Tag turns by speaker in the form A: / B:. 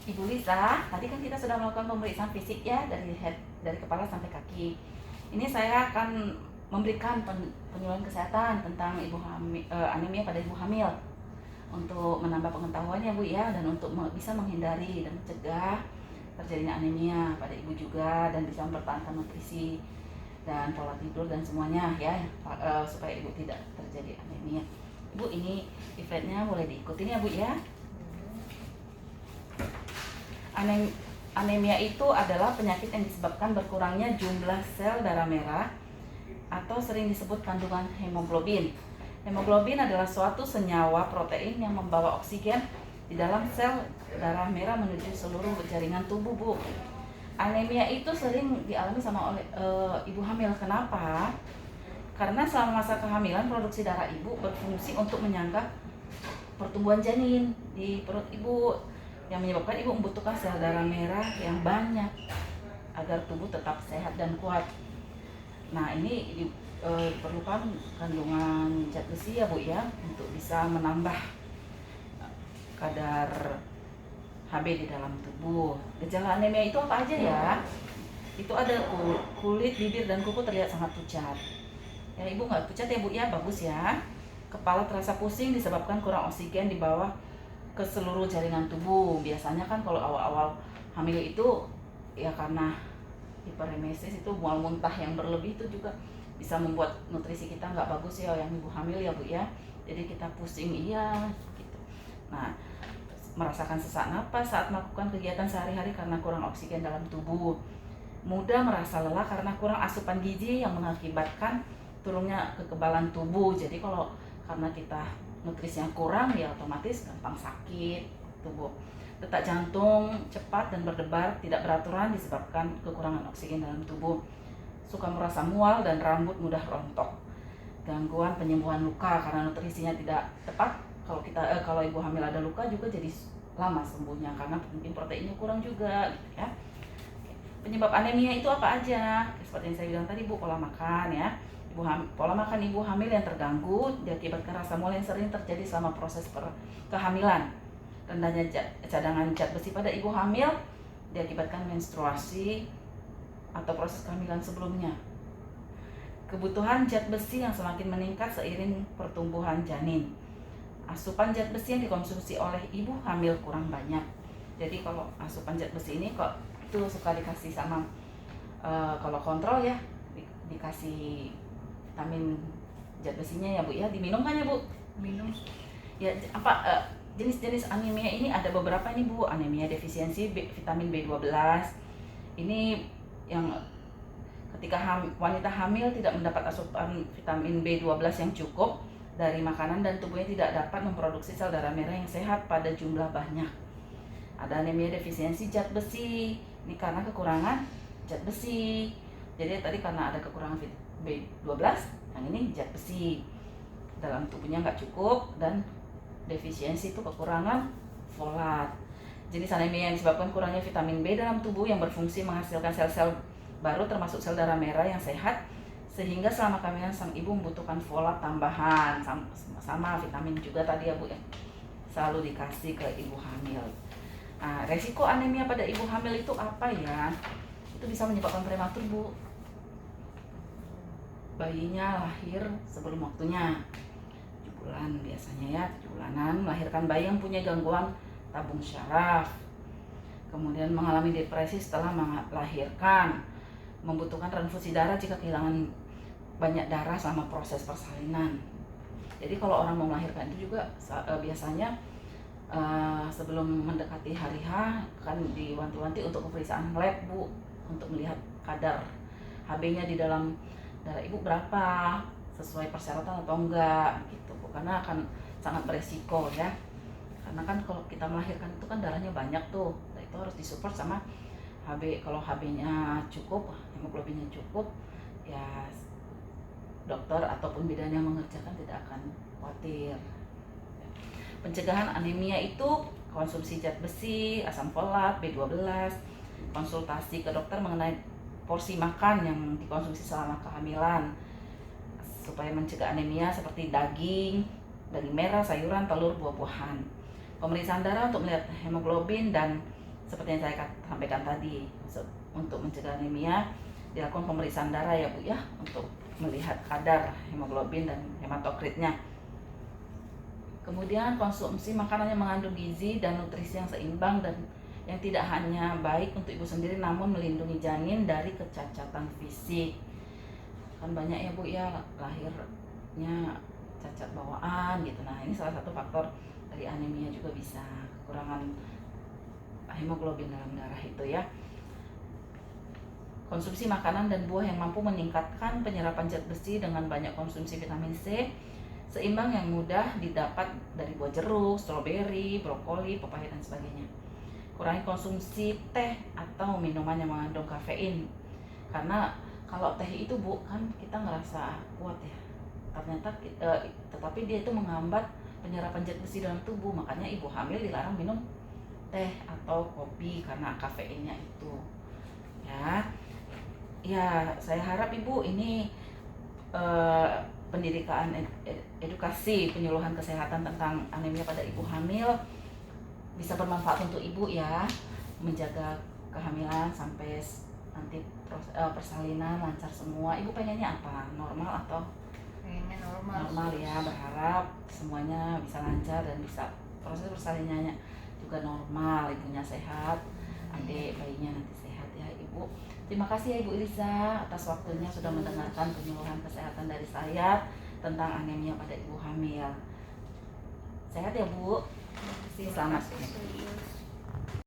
A: Ibu Lisa, tadi kan kita sudah melakukan pemeriksaan fisik ya dari kepala sampai kaki. Ini saya akan memberikan penyuluhan kesehatan tentang anemia pada ibu hamil untuk menambah pengetahuannya Bu ya, dan untuk bisa menghindari dan mencegah terjadinya anemia pada ibu juga, dan bisa mempertahankan nutrisi dan pola tidur dan semuanya ya, supaya ibu tidak terjadi anemia. Ibu, ini leafletnya boleh diikutin ya Bu ya. Anemia itu adalah penyakit yang disebabkan berkurangnya jumlah sel darah merah atau sering disebut kandungan hemoglobin. Hemoglobin adalah suatu senyawa protein yang membawa oksigen di dalam sel darah merah menuju seluruh jaringan tubuh, Bu. Anemia itu sering dialami sama oleh ibu hamil. Kenapa? Karena selama masa kehamilan produksi darah ibu berfungsi untuk menyangga pertumbuhan janin di perut ibu, yang menyebabkan ibu membutuhkan sel darah merah yang banyak agar tubuh tetap sehat dan kuat. Nah, ini diperlukan kandungan zat besi ya Bu ya, untuk bisa menambah kadar Hb di dalam tubuh. Gejala anemia itu apa aja ya? Itu ada kulit, bibir, dan kuku terlihat sangat pucat. Ya, ibu nggak pucat ya Bu ya, bagus ya. Kepala terasa pusing disebabkan kurang oksigen di bawah ke seluruh jaringan tubuh. Biasanya kan kalau awal-awal hamil itu ya karena hiperemesis, itu mual muntah yang berlebih, itu juga bisa membuat nutrisi kita nggak bagus ya yang ibu hamil ya Bu ya. Jadi kita pusing iya gitu. Nah, merasakan sesak napas saat melakukan kegiatan sehari-hari karena kurang oksigen dalam tubuh. Mudah merasa lelah karena kurang asupan gizi yang mengakibatkan turunnya kekebalan tubuh. Jadi kalau karena kita nutrisinya kurang ya otomatis gampang sakit tubuh. Detak jantung cepat dan berdebar tidak beraturan disebabkan kekurangan oksigen dalam tubuh. Suka merasa mual dan rambut mudah rontok. Gangguan penyembuhan luka karena nutrisinya tidak tepat. Kalau ibu hamil ada luka juga jadi lama sembuhnya karena mungkin proteinnya kurang juga gitu ya. Penyebab anemia itu apa aja? Seperti yang saya bilang tadi Bu, pola makan ya. Pola makan ibu hamil yang terganggu diakibatkan rasa mual yang sering terjadi selama proses kehamilan. Rendahnya cadangan zat besi pada ibu hamil diakibatkan menstruasi atau proses kehamilan sebelumnya. Kebutuhan zat besi yang semakin meningkat seiring pertumbuhan janin. Asupan zat besi yang dikonsumsi oleh ibu hamil kurang banyak. Jadi kalau asupan zat besi ini kok itu suka dikasih sama kalau kontrol ya, dikasih vitamin zat besinya ya Bu ya, diminum kan ya Bu? Minum. Ya, jenis-jenis anemia ini ada beberapa nih Bu. Anemia defisiensi vitamin B12. Ini yang ketika wanita hamil tidak mendapat asupan vitamin B12 yang cukup dari makanan dan tubuhnya tidak dapat memproduksi sel darah merah yang sehat pada jumlah banyak. Ada anemia defisiensi zat besi. Ini karena kekurangan zat besi. Jadi tadi karena ada kekurangan B12, yang ini zat besi dalam tubuhnya nggak cukup, dan defisiensi itu kekurangan folat. Jenis anemia yang disebabkan kurangnya vitamin B dalam tubuh yang berfungsi menghasilkan sel-sel baru termasuk sel darah merah yang sehat, sehingga selama kehamilan sang ibu membutuhkan folat tambahan sama vitamin juga tadi ya Bu ya, selalu dikasih ke ibu hamil. Nah, resiko anemia pada ibu hamil itu apa ya? Itu bisa menyebabkan prematur Bu. Bayinya lahir sebelum waktunya, 7 bulan biasanya ya, 7 bulanan, melahirkan bayi yang punya gangguan tabung syaraf, kemudian mengalami depresi setelah melahirkan, membutuhkan transfusi darah jika kehilangan banyak darah selama proses persalinan. Jadi kalau orang mau melahirkan itu juga biasanya sebelum mendekati hari H kan diwanti-wanti untuk pemeriksaan lab Bu, untuk melihat kadar Hb-nya di dalam darah ibu berapa, sesuai persyaratan atau enggak gitu Bu, karena akan sangat beresiko ya. Karena kan kalau kita melahirkan itu kan darahnya banyak tuh, nah itu harus disupport sama Hb. Kalau Hb-nya cukup, hemoglobinnya cukup, ya dokter ataupun bidan yang mengerjakan tidak akan khawatir. Pencegahan anemia itu konsumsi zat besi, asam folat, B12, konsultasi ke dokter mengenai porsi makan yang dikonsumsi selama kehamilan supaya mencegah anemia, seperti daging merah, sayuran, telur, buah-buahan. Pemeriksaan darah untuk melihat hemoglobin dan seperti yang saya sampaikan tadi, untuk mencegah anemia dilakukan pemeriksaan darah ya Bu ya, untuk melihat kadar hemoglobin dan hematokritnya. Kemudian konsumsi makanan yang mengandung gizi dan nutrisi yang seimbang dan yang tidak hanya baik untuk ibu sendiri namun melindungi janin dari kecacatan fisik. Kan banyak ya Bu ya lahirnya cacat bawaan gitu. Nah, ini salah satu faktor dari anemia juga bisa, kekurangan hemoglobin dalam darah itu ya. Konsumsi makanan dan buah yang mampu meningkatkan penyerapan zat besi dengan banyak konsumsi vitamin C seimbang yang mudah didapat dari buah jeruk, stroberi, brokoli, pepaya dan sebagainya. Kurangi konsumsi teh atau minuman yang mengandung kafein, karena kalau teh itu Bu kan kita ngerasa kuat ya, ternyata tetapi dia itu menghambat penyerapan zat besi dalam tubuh. Makanya ibu hamil dilarang minum teh atau kopi karena kafeinnya itu ya. Ya, saya harap ibu ini pendidikan edukasi penyuluhan kesehatan tentang anemia pada ibu hamil bisa bermanfaat untuk ibu ya, menjaga kehamilan sampai nanti persalinan lancar semua. Ibu pengennya apa, normal atau
B: Pengennya normal.
A: normal ya, berharap semuanya bisa lancar dan bisa proses persalinannya juga normal, ibunya sehat, adik bayinya nanti sehat ya ibu. Terima kasih ya Ibu Iriza atas waktunya sudah mendengarkan penyuluhan kesehatan dari saya tentang anemia pada ibu hamil. Sehat ya Bu. Selamat.